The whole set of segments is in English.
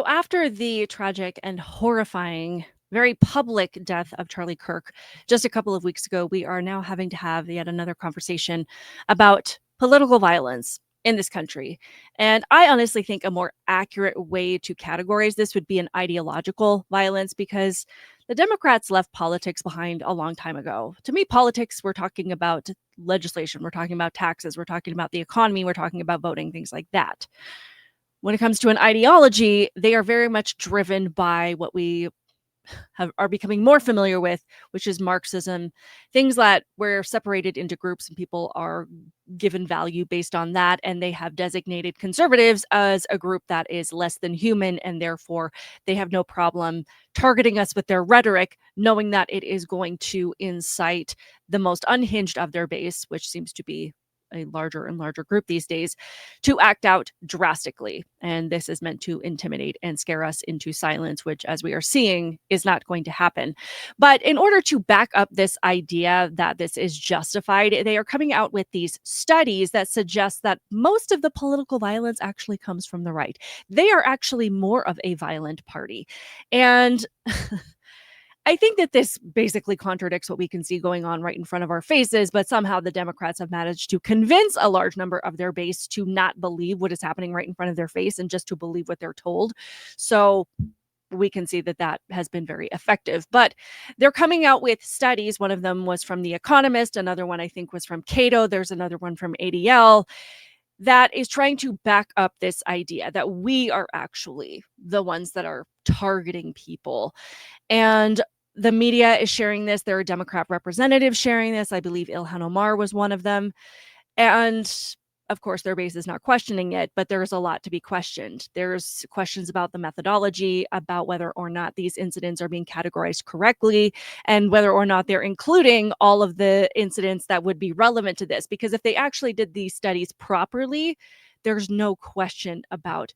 So after the tragic and horrifying, very public death of Charlie Kirk just a couple of weeks ago, we are now having to have yet another conversation about political violence in this country. And I honestly think a more accurate way to categorize this would be an ideological violence, because the Democrats left politics behind a long time ago. To me, politics, we're talking about legislation, we're talking about taxes, we're talking about the economy, we're talking about voting, things like that. When it comes to an ideology, they are very much driven by what we are becoming more familiar with, which is Marxism, things that we're separated into groups and people are given value based on that. And they have designated conservatives as a group that is less than human. And therefore, they have no problem targeting us with their rhetoric, knowing that it is going to incite the most unhinged of their base, which seems to be a larger and larger group these days, to act out drastically. And this is meant to intimidate and scare us into silence, which, as we are seeing, is not going to happen. But in order to back up this idea that this is justified, they are coming out with these studies that suggest that most of the political violence actually comes from the right. They are actually more of a violent party. And I think that this basically contradicts what we can see going on right in front of our faces, but somehow the Democrats have managed to convince a large number of their base to not believe what is happening right in front of their face and just to believe what they're told. So we can see that that has been very effective. But they're coming out with studies. One of them was from The Economist. Another one, I think, was from Cato. There's another one from ADL that is trying to back up this idea that we are actually the ones that are targeting people. And the media is sharing this. There are Democrat representatives sharing this. I believe Ilhan Omar was one of them. And of course, their base is not questioning it, but there's a lot to be questioned. There's questions about the methodology, about whether or not these incidents are being categorized correctly, and whether or not they're including all of the incidents that would be relevant to this. Because if they actually did these studies properly, there's no question about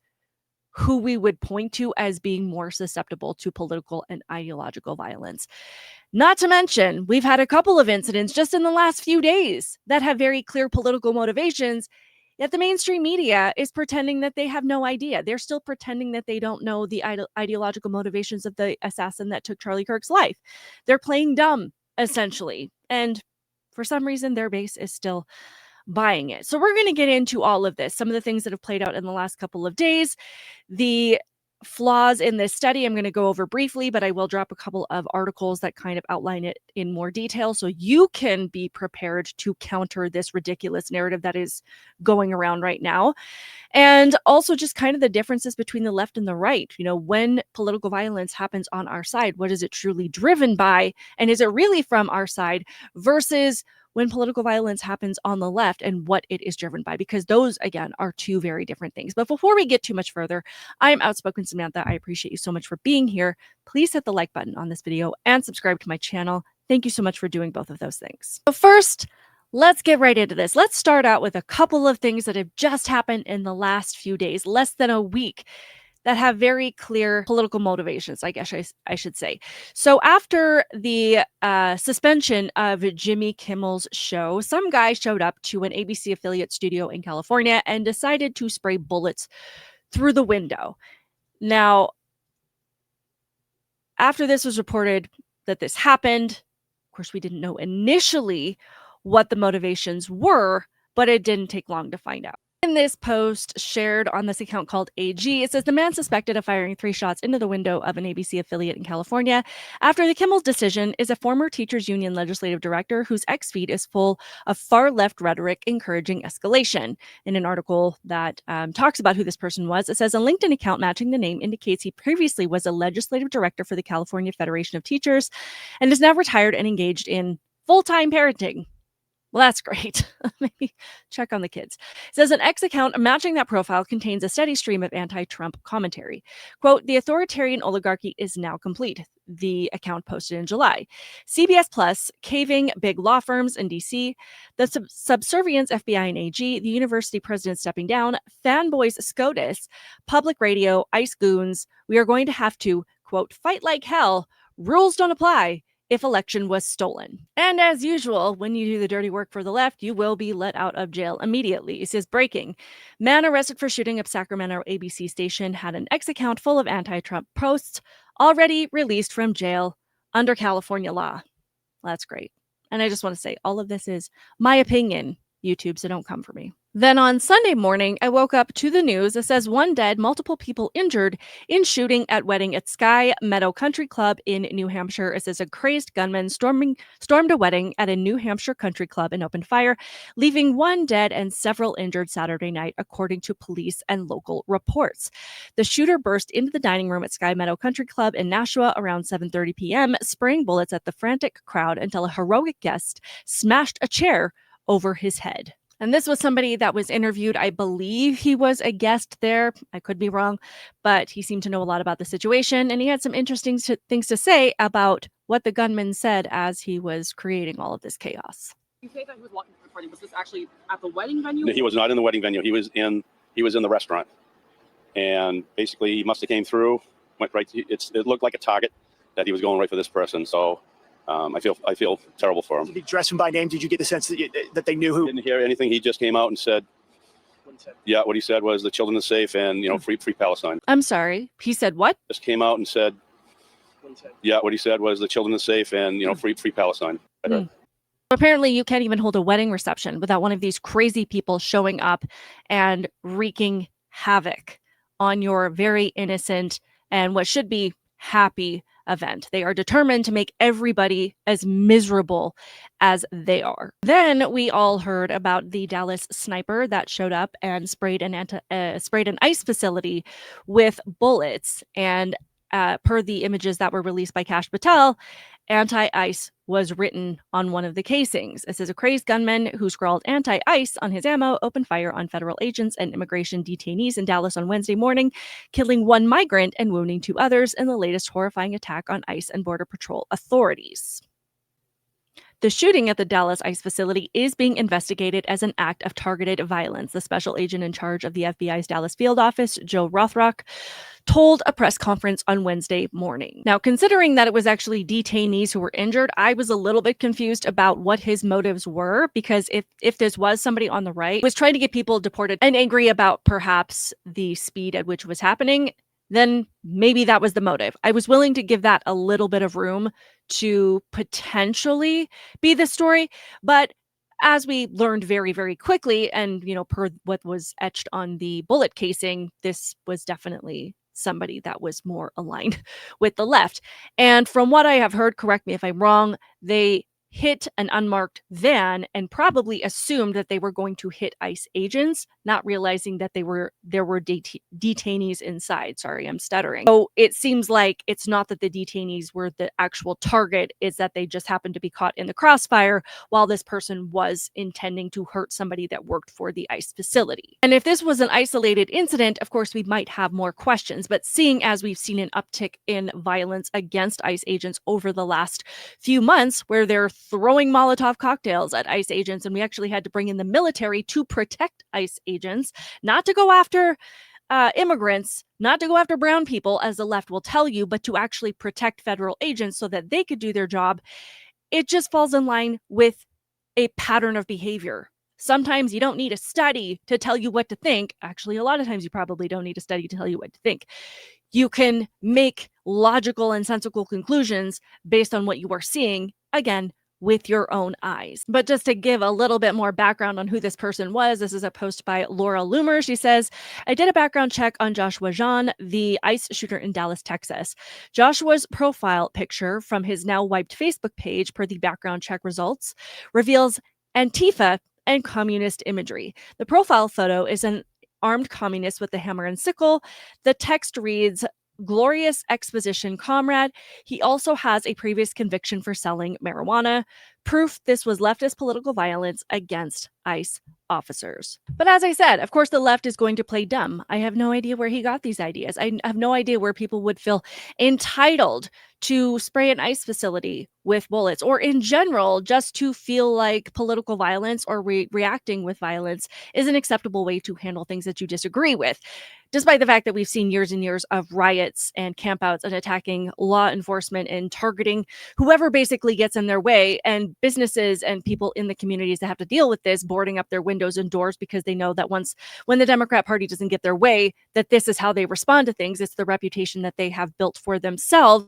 who we would point to as being more susceptible to political and ideological violence. Not to mention, we've had a couple of incidents just in the last few days that have very clear political motivations, yet the mainstream media is pretending that they have no idea. They're still pretending that they don't know the ideological motivations of the assassin that took Charlie Kirk's life. They're playing dumb, essentially. And for some reason, their base is still buying it. So we're going to get into all of this, some of the things that have played out in the last couple of days, the flaws in this study. I'm going to go over briefly, but I will drop a couple of articles that kind of outline it in more detail so you can be prepared to counter this ridiculous narrative that is going around right now. And also just kind of the differences between the left and the right. You know, when political violence happens on our side, what is it truly driven by? And is it really from our side versus when political violence happens on the left and what it is driven by, because those, again, are two very different things. But before we get too much further, I'm Outspoken Samantha. I appreciate you so much for being here. Please hit the like button on this video and subscribe to my channel. Thank you so much for doing both of those things. So first, let's get right into this. Let's start out with a couple of things that have just happened in the last few days, less than a week, that have very clear political motivations, I guess I should say. So after the suspension of Jimmy Kimmel's show, some guy showed up to an ABC affiliate studio in California and decided to spray bullets through the window. Now, after this was reported that this happened, of course, we didn't know initially what the motivations were, but it didn't take long to find out. In this post shared on this account called AG, it says the man suspected of firing 3 shots into the window of an ABC affiliate in California after the Kimmel's decision is a former teachers union legislative director whose X feed is full of far left rhetoric encouraging escalation. In an article that talks about who this person was, it says a LinkedIn account matching the name indicates he previously was a legislative director for the California Federation of Teachers and is now retired and engaged in full-time parenting. Well, that's great. Maybe check on the kids. It says an X account matching that profile contains a steady stream of anti-Trump commentary. Quote, the authoritarian oligarchy is now complete, the account posted in July. CBS Plus, caving big law firms in D.C., the subservience FBI and AG, the university president stepping down, fanboys SCOTUS, public radio, ICE goons, we are going to have to, quote, fight like hell, rules don't apply. if election was stolen. And as usual, when you do the dirty work for the left, you will be let out of jail immediately. It says breaking. Man arrested for shooting up Sacramento ABC station had an X account full of anti-Trump posts, already released from jail under California law. That's great. And I just want to say all of this is my opinion, YouTube, so don't come for me. Then on Sunday morning, I woke up to the news that says 1 dead, multiple people injured in shooting at wedding at Sky Meadow Country Club in New Hampshire. It says a crazed gunman stormed a wedding at a New Hampshire country club and opened fire, leaving 1 dead and several injured Saturday night, according to police and local reports. The shooter burst into the dining room at Sky Meadow Country Club in Nashua around 7:30 p.m., spraying bullets at the frantic crowd until a heroic guest smashed a chair over his head. And this was somebody that was interviewed. I believe he was a guest there. I could be wrong, but he seemed to know a lot about the situation. And he had some interesting things to say about what the gunman said as he was creating all of this chaos. You say that he was walking through the party. Was this actually at the wedding venue? No, he was not in the wedding venue. He was in the restaurant. And basically he must have came through, went right. It looked like a target that he was going right for this person. So I feel terrible for him. Did he dress him by name? Did you get the sense that they knew who? Didn't hear anything. He just came out and said, what he said was the children are safe and, free Palestine. I'm sorry. He said what? Just came out and said, what he said was the children are safe and, free Palestine. Apparently, you can't even hold a wedding reception without one of these crazy people showing up and wreaking havoc on your very innocent and what should be happy event. They are determined to make everybody as miserable as they are. Then we all heard about the Dallas sniper that showed up and sprayed an ICE facility with bullets. And per the images that were released by Kash Patel, anti-ICE was written on one of the casings. It says a crazed gunman who scrawled anti-ICE on his ammo opened fire on federal agents and immigration detainees in Dallas on Wednesday morning, killing 1 migrant and wounding 2 others in the latest horrifying attack on ICE and Border Patrol authorities. The shooting at the Dallas ICE facility is being investigated as an act of targeted violence. The special agent in charge of the FBI's Dallas field office, Joe Rothrock, told a press conference on Wednesday morning. Now, considering that it was actually detainees who were injured, I was a little bit confused about what his motives were, because if this was somebody on the right was trying to get people deported and angry about perhaps the speed at which it was happening, then maybe that was the motive. I was willing to give that a little bit of room to potentially be the story. But as we learned very, very quickly, and, per what was etched on the bullet casing, this was definitely somebody that was more aligned with the left. And from what I have heard, correct me if I'm wrong, they hit an unmarked van and probably assumed that they were going to hit ICE agents, not realizing that there were detainees inside. Sorry, I'm stuttering. So it seems like it's not that the detainees were the actual target, it's that they just happened to be caught in the crossfire while this person was intending to hurt somebody that worked for the ICE facility. And if this was an isolated incident, of course, we might have more questions. But seeing as we've seen an uptick in violence against ICE agents over the last few months, where they're throwing Molotov cocktails at ICE agents, and we actually had to bring in the military to protect ICE agents, not to go after immigrants, not to go after brown people, as the left will tell you, but to actually protect federal agents so that they could do their job. It just falls in line with a pattern of behavior. Sometimes you don't need a study to tell you what to think. Actually, a lot of times you probably don't need a study to tell you what to think. You can make logical and sensible conclusions based on what you are seeing, again, with your own eyes. But just to give a little bit more background on who this person was, this is a post by Laura Loomer. She says, I did a background check on Joshua Jean, the ICE shooter in Dallas, Texas. Joshua's profile picture from his now wiped Facebook page, per the background check results, reveals Antifa and communist imagery. The profile photo is an armed communist with a hammer and sickle. The text reads, glorious exposition, comrade. He also has a previous conviction for selling marijuana. Proof this was leftist political violence against ICE officers. But as I said, of course, the left is going to play dumb. I have no idea where he got these ideas. I have no idea where people would feel entitled to spray an ICE facility with bullets, or in general, just to feel like political violence or reacting with violence is an acceptable way to handle things that you disagree with, despite the fact that we've seen years and years of riots and campouts and attacking law enforcement and targeting whoever basically gets in their way, and businesses and people in the communities that have to deal with this boarding up their windows and doors because they know that when the Democrat Party doesn't get their way, that this is how they respond to things. It's the reputation that they have built for themselves.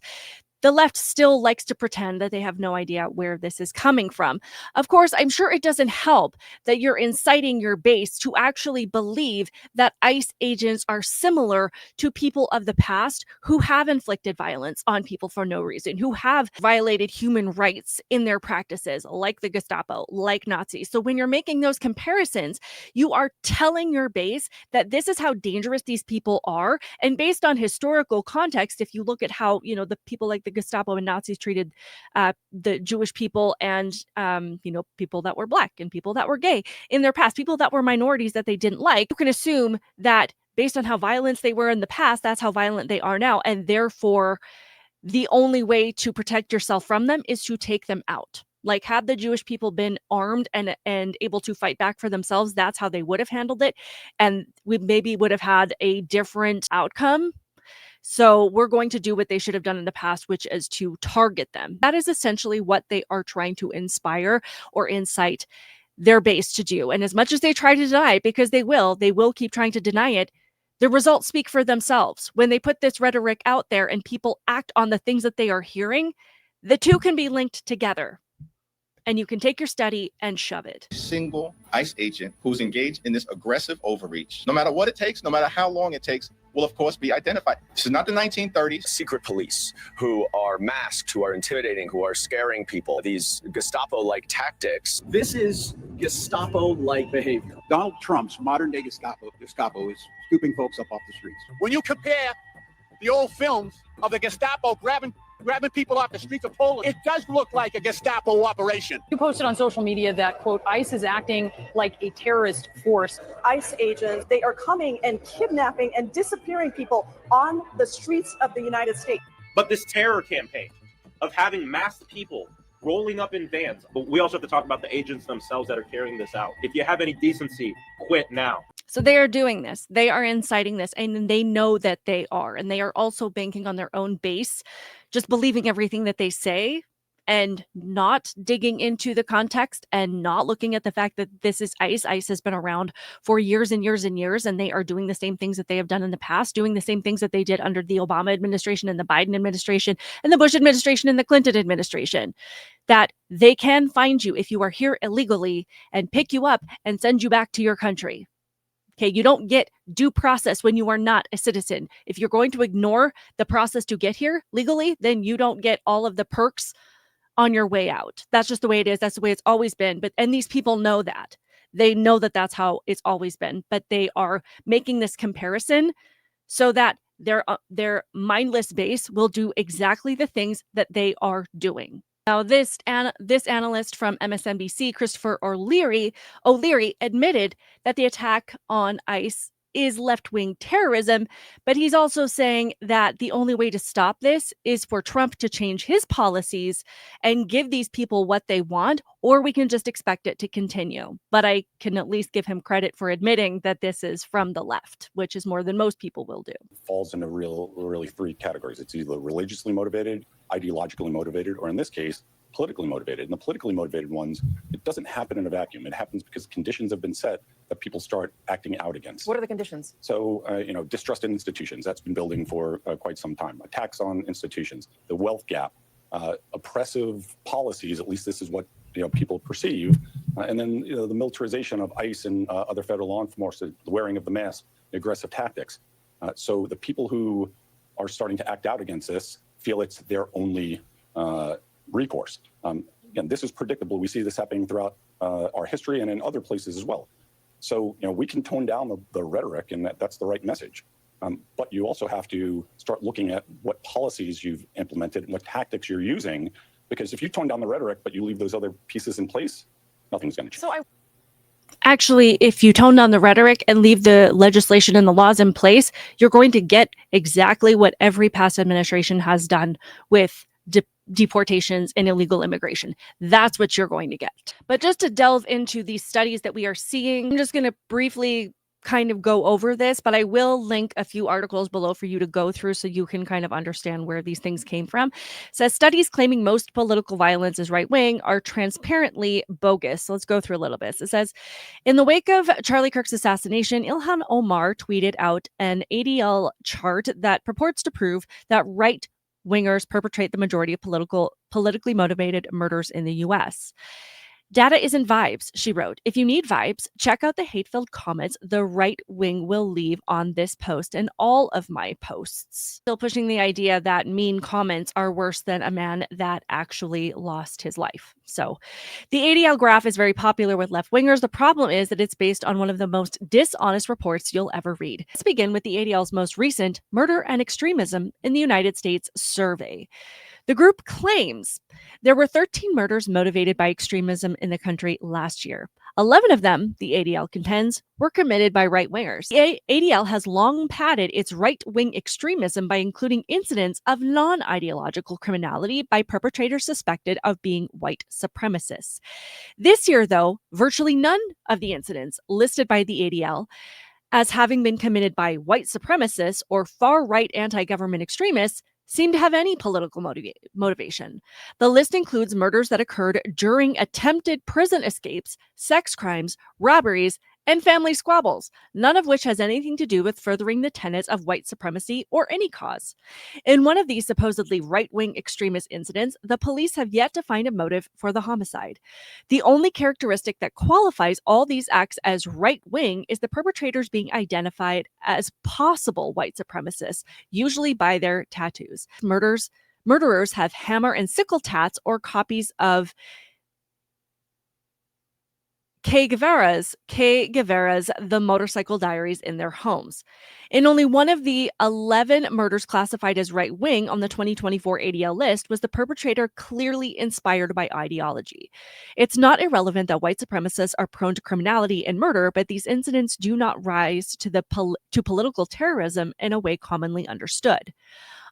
The left still likes to pretend that they have no idea where this is coming from. Of course, I'm sure it doesn't help that you're inciting your base to actually believe that ICE agents are similar to people of the past who have inflicted violence on people for no reason, who have violated human rights in their practices, like the Gestapo, like Nazis. So when you're making those comparisons, you are telling your base that this is how dangerous these people are. And based on historical context, if you look at how, the people like the Gestapo and Nazis treated the Jewish people and, people that were Black and people that were gay in their past, people that were minorities that they didn't like, you can assume that based on how violent they were in the past, that's how violent they are now. And therefore, the only way to protect yourself from them is to take them out. Like, had the Jewish people been armed and able to fight back for themselves, that's how they would have handled it. And we maybe would have had a different outcome. So we're going to do what they should have done in the past, which is to target them. That is essentially what they are trying to inspire or incite their base to do. And as much as they try to deny, because they will keep trying to deny it, the results speak for themselves. When they put this rhetoric out there and people act on the things that they are hearing, the two can be linked together. And you can take your study and shove it. Single ICE agent who's engaged in this aggressive overreach, no matter what it takes, no matter how long it takes, will of course be identified. This is not the 1930s. Secret police who are masked, who are intimidating, who are scaring people. These Gestapo-like tactics. This is Gestapo-like behavior. Donald Trump's modern day Gestapo is scooping folks up off the streets. When you compare the old films of the Gestapo grabbing people off the streets of Poland, it does look like a Gestapo operation. You posted on social media that, quote, ICE is acting like a terrorist force. ICE agents, they are coming and kidnapping and disappearing people on the streets of the United States. But this terror campaign of having masked people rolling up in vans, but we also have to talk about the agents themselves that are carrying this out. If you have any decency, quit now. So they are doing this. They are inciting this, and they know that they are. And they are also banking on their own base, just believing everything that they say and not digging into the context and not looking at the fact that this is ICE. ICE has been around for years and years and years, and they are doing the same things that they have done in the past, doing the same things that they did under the Obama administration and the Biden administration and the Bush administration and the Clinton administration, that they can find you if you are here illegally and pick you up and send you back to your country. Okay, you don't get due process when you are not a citizen. If you're going to ignore the process to get here legally, then you don't get all of the perks on your way out. That's just the way it is. That's the way it's always been. And these people know that. They know that that's how it's always been. But they are making this comparison so that their mindless base will do exactly the things that they are doing. Now, this analyst from MSNBC, Christopher O'Leary, admitted that the attack on ICE is left-wing terrorism, but he's also saying that the only way to stop this is for Trump to change his policies and give these people what they want, or we can just expect it to continue. But I can at least give him credit for admitting that this is from the left, which is more than most people will do. Falls into really three categories. It's either religiously motivated, ideologically motivated, or in this case, politically motivated. And the politically motivated ones, it doesn't happen in a vacuum. It happens because conditions have been set that people start acting out against. What are the conditions? So, distrust in institutions. That's been building for quite some time. Attacks on institutions, the wealth gap, oppressive policies, at least this is what people perceive. And then the militarization of ICE and other federal law enforcement, the wearing of the mask, the aggressive tactics. So the people who are starting to act out against this feel it's their only recourse. Again, this is predictable. We see this happening throughout our history and in other places as well. So, we can tone down the rhetoric, and that's the right message. But you also have to start looking at what policies you've implemented and what tactics you're using, because if you tone down the rhetoric, but you leave those other pieces in place, nothing's going to change. Actually, if you tone down the rhetoric and leave the legislation and the laws in place, you're going to get exactly what every past administration has done with deportations and illegal immigration. That's what you're going to get. But just to delve into these studies that we are seeing, I'm just going to briefly kind of go over this, but I will link a few articles below for you to go through so you can kind of understand where these things came from. It says studies claiming most political violence is right wing are transparently bogus. So let's go through a little bit. It says, in the wake of Charlie Kirk's assassination, Ilhan Omar tweeted out an ADL chart that purports to prove that right wingers perpetrate the majority of politically motivated murders in the U.S. Data isn't vibes, she wrote. If you need vibes, check out the hate-filled comments the right wing will leave on this post and all of my posts. Still pushing the idea that mean comments are worse than a man that actually lost his life. So the ADL graph is very popular with left-wingers. The problem is that it's based on one of the most dishonest reports you'll ever read. Let's begin with the ADL's most recent Murder and Extremism in the United States survey. The group claims there were 13 murders motivated by extremism in the country last year. 11 of them, the ADL contends, were committed by right-wingers. The ADL has long padded its right-wing extremism by including incidents of non-ideological criminality by perpetrators suspected of being white supremacists. This year, though, virtually none of the incidents listed by the ADL as having been committed by white supremacists or far-right anti-government extremists seem to have any political motivation. The list includes murders that occurred during attempted prison escapes, sex crimes, robberies, and family squabbles, none of which has anything to do with furthering the tenets of white supremacy or any cause. In one of these supposedly right-wing extremist incidents, the police have yet to find a motive for the homicide. The only characteristic that qualifies all these acts as right-wing is the perpetrators being identified as possible white supremacists, usually by their tattoos. Murderers have hammer and sickle tats or copies of Che Guevara's The Motorcycle Diaries in their homes. In only one of the 11 murders classified as right-wing on the 2024 ADL list was the perpetrator clearly inspired by ideology. It's not irrelevant that white supremacists are prone to criminality and murder, but these incidents do not rise to political terrorism in a way commonly understood.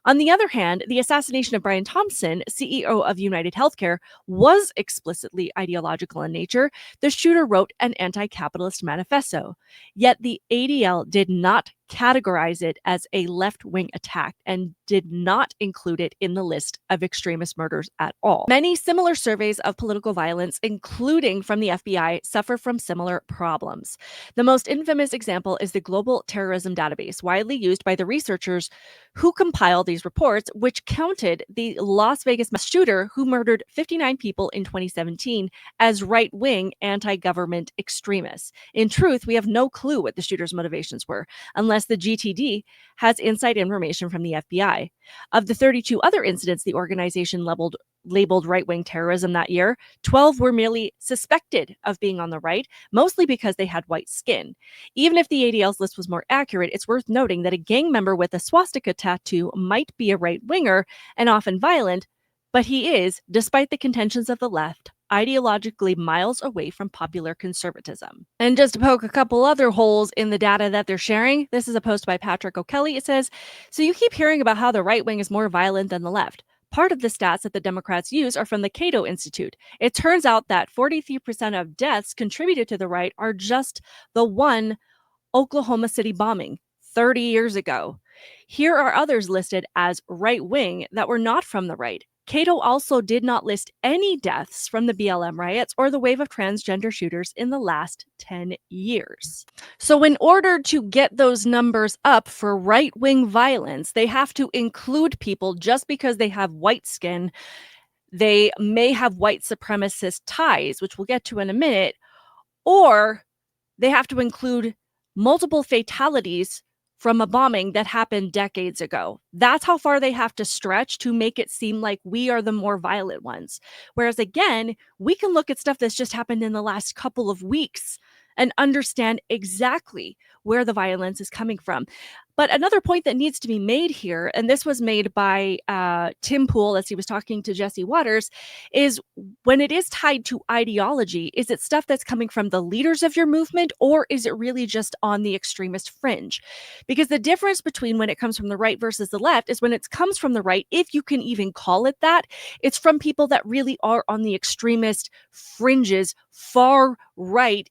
On the other hand, the assassination of Brian Thompson, CEO of United Healthcare, was explicitly ideological in nature. The shooter wrote an anti-capitalist manifesto. Yet the ADL did not categorize it as a left-wing attack and did not include it in the list of extremist murders at all. Many similar surveys of political violence, including from the FBI, suffer from similar problems. The most infamous example is the Global Terrorism Database, widely used by the researchers who compiled these reports, which counted the Las Vegas mass shooter who murdered 59 people in 2017 as right-wing anti-government extremists. In truth, we have no clue what the shooter's motivations were, unless the GTD has inside information from the FBI. Of the 32 other incidents the organization labeled right-wing terrorism that year, 12 were merely suspected of being on the right, mostly because they had white skin. Even if the ADL's list was more accurate, it's worth noting that a gang member with a swastika tattoo might be a right-winger and often violent, but he is, despite the contentions of the left, ideologically miles away from popular conservatism. And just to poke a couple other holes in the data that they're sharing, this is a post by Patrick O'Kelly. It says, so you keep hearing about how the right wing is more violent than the left. Part of the stats that the Democrats use are from the Cato Institute. It turns out that 43% of deaths contributed to the right are just the one Oklahoma City bombing 30 years ago. Here are others listed as right-wing that were not from the right. Cato also did not list any deaths from the BLM riots or the wave of transgender shooters in the last 10 years. So in order to get those numbers up for right-wing violence, they have to include people just because they have white skin. They may have white supremacist ties, which we'll get to in a minute, or they have to include multiple fatalities from a bombing that happened decades ago. That's how far they have to stretch to make it seem like we are the more violent ones. Whereas again, we can look at stuff that's just happened in the last couple of weeks and understand exactly where the violence is coming from. But another point that needs to be made here, and this was made by Tim Pool as he was talking to Jesse Waters, is when it is tied to ideology, is it stuff that's coming from the leaders of your movement, or is it really just on the extremist fringe? Because the difference between when it comes from the right versus the left is when it comes from the right, if you can even call it that, it's from people that really are on the extremist fringes, far right,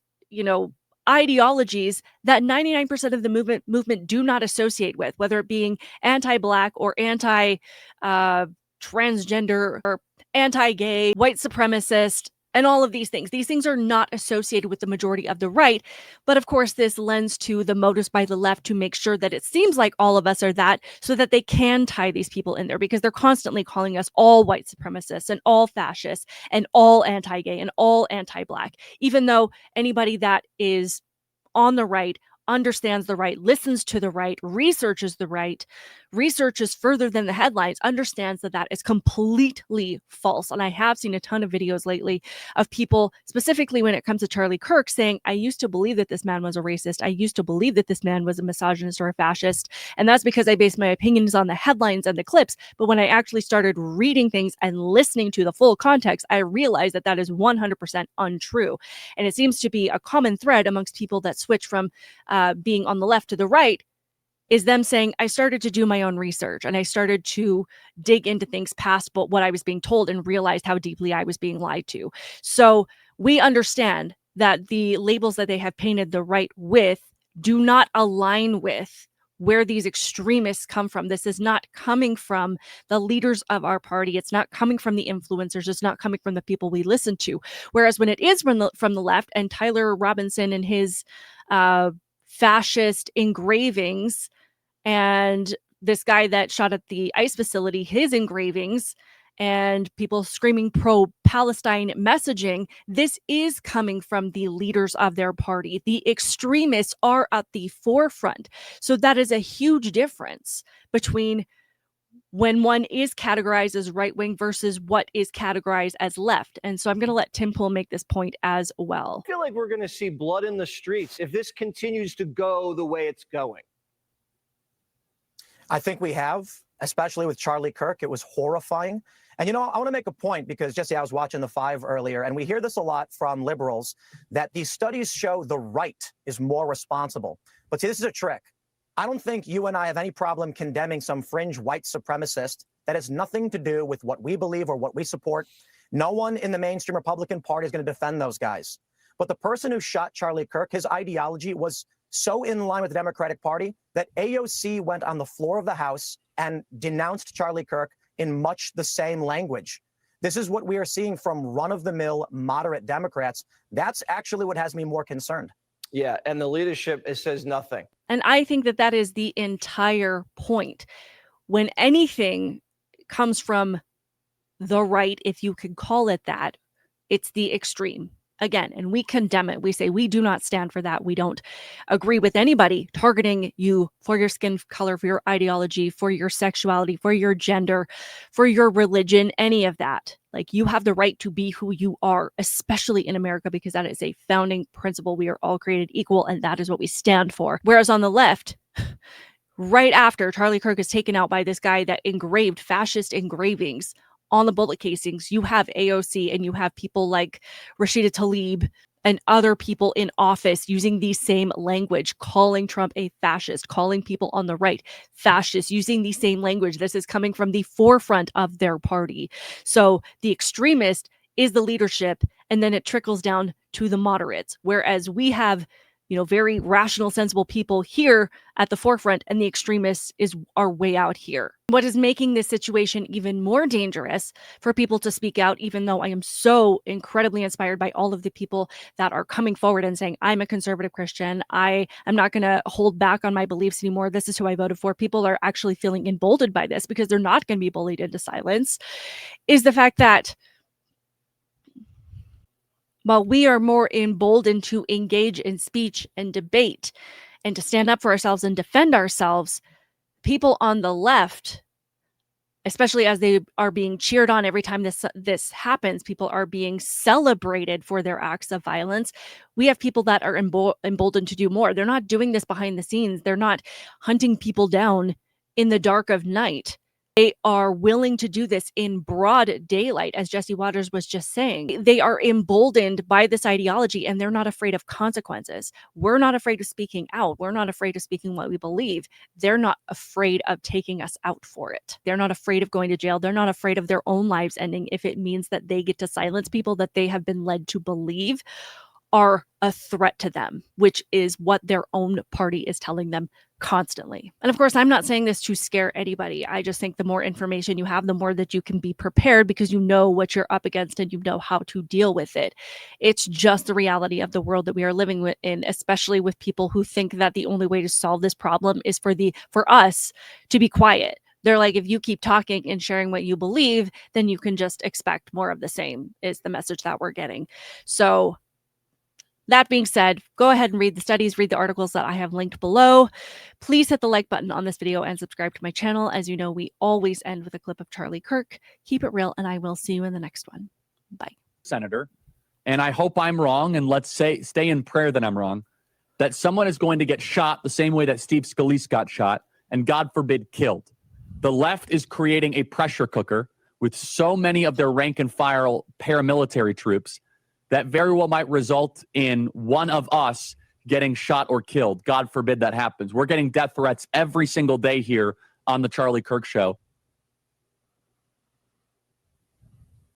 ideologies that 99% of the movement do not associate with, whether it being anti-Black or anti-transgender or anti-gay, white supremacist, and all of these things. These things are not associated with the majority of the right. But of course, this lends to the motives by the left to make sure that it seems like all of us are that, so that they can tie these people in there, because they're constantly calling us all white supremacists and all fascists and all anti-gay and all anti-Black, even though anybody that is on the right understands the right, listens to the right, researches the right, researches further than the headlines, understands that that is completely false. And I have seen a ton of videos lately of people, specifically when it comes to Charlie Kirk, saying, I used to believe that this man was a racist. I used to believe that this man was a misogynist or a fascist. And that's because I based my opinions on the headlines and the clips. But when I actually started reading things and listening to the full context, I realized that that is 100% untrue. And it seems to be a common thread amongst people that switch from being on the left to the right, is them saying, I started to do my own research and I started to dig into things past but what I was being told and realized how deeply I was being lied to. So we understand that the labels that they have painted the right with do not align with where these extremists come from. This is not coming from the leaders of our party. It's not coming from the influencers. It's not coming from the people we listen to. Whereas when it is from the left, and Tyler Robinson and his fascist engravings, and this guy that shot at the ICE facility, his engravings, and people screaming pro-Palestine messaging, this is coming from the leaders of their party. The extremists are at the forefront. So that is a huge difference between when one is categorized as right-wing versus what is categorized as left. And so I'm going to let Tim Pool make this point as well. I feel like we're going to see blood in the streets if this continues to go the way it's going. I think we have, especially with Charlie Kirk. It was horrifying. And, I want to make a point because, Jesse, I was watching The Five earlier, and we hear this a lot from liberals, that these studies show the right is more responsible. But see, this is a trick. I don't think you and I have any problem condemning some fringe white supremacist that has nothing to do with what we believe or what we support. No one in the mainstream Republican Party is going to defend those guys. But the person who shot Charlie Kirk, his ideology was so in line with the Democratic Party that AOC went on the floor of the House and denounced Charlie Kirk in much the same language. This is what we are seeing from run-of-the-mill moderate Democrats. That's actually what has me more concerned. Yeah, and the leadership says nothing. And I think that that is the entire point. When anything comes from the right, if you could call it that, it's the extreme. Again, and we condemn it. We say we do not stand for that. We don't agree with anybody targeting you for your skin color, for your ideology, for your sexuality, for your gender, for your religion, any of that. Like, you have the right to be who you are, especially in America, because that is a founding principle. We are all created equal, and that is what we stand for. Whereas on the left, right after Charlie Kirk is taken out by this guy that engraved fascist engravings on the bullet casings, you have AOC and you have people like Rashida Tlaib and other people in office using the same language, calling Trump a fascist, calling people on the right fascists, using the same language. This is coming from the forefront of their party. So the extremist is the leadership, and then it trickles down to the moderates, whereas we have very rational, sensible people here at the forefront, and the extremists are way out here. What is making this situation even more dangerous for people to speak out, even though I am so incredibly inspired by all of the people that are coming forward and saying, I'm a conservative Christian, I am not going to hold back on my beliefs anymore, this is who I voted for. People are actually feeling emboldened by this because they're not going to be bullied into silence, is the fact that while we are more emboldened to engage in speech and debate and to stand up for ourselves and defend ourselves, people on the left especially as they are being cheered on every time this happens. People are being celebrated for their acts of violence. We have people that are emboldened to do more. They're not doing this behind the scenes. They're not hunting people down in the dark of night. They are willing to do this in broad daylight, as Jesse Waters was just saying. They are emboldened by this ideology, and they're not afraid of consequences. We're not afraid of speaking out. We're not afraid of speaking what we believe. They're not afraid of taking us out for it. They're not afraid of going to jail. They're not afraid of their own lives ending if it means that they get to silence people that they have been led to believe are a threat to them, which is what their own party is telling them constantly. And of course, I'm not saying this to scare anybody. I just think the more information you have, the more that you can be prepared, because you know what you're up against and you know how to deal with it. It's just the reality of the world that we are living in, especially with people who think that the only way to solve this problem is for us to be quiet. They're like, if you keep talking and sharing what you believe, then you can just expect more of the same, is the message that we're getting. So that being said, go ahead and read the studies, read the articles that I have linked below. Please hit the like button on this video and subscribe to my channel. As you know, we always end with a clip of Charlie Kirk. Keep it real, and I will see you in the next one. Bye. Senator, and I hope I'm wrong, and let's stay in prayer that I'm wrong, that someone is going to get shot the same way that Steve Scalise got shot, and God forbid, killed. The left is creating a pressure cooker with so many of their rank and file paramilitary troops that very well might result in one of us getting shot or killed. God forbid that happens. We're getting death threats every single day here on the Charlie Kirk Show.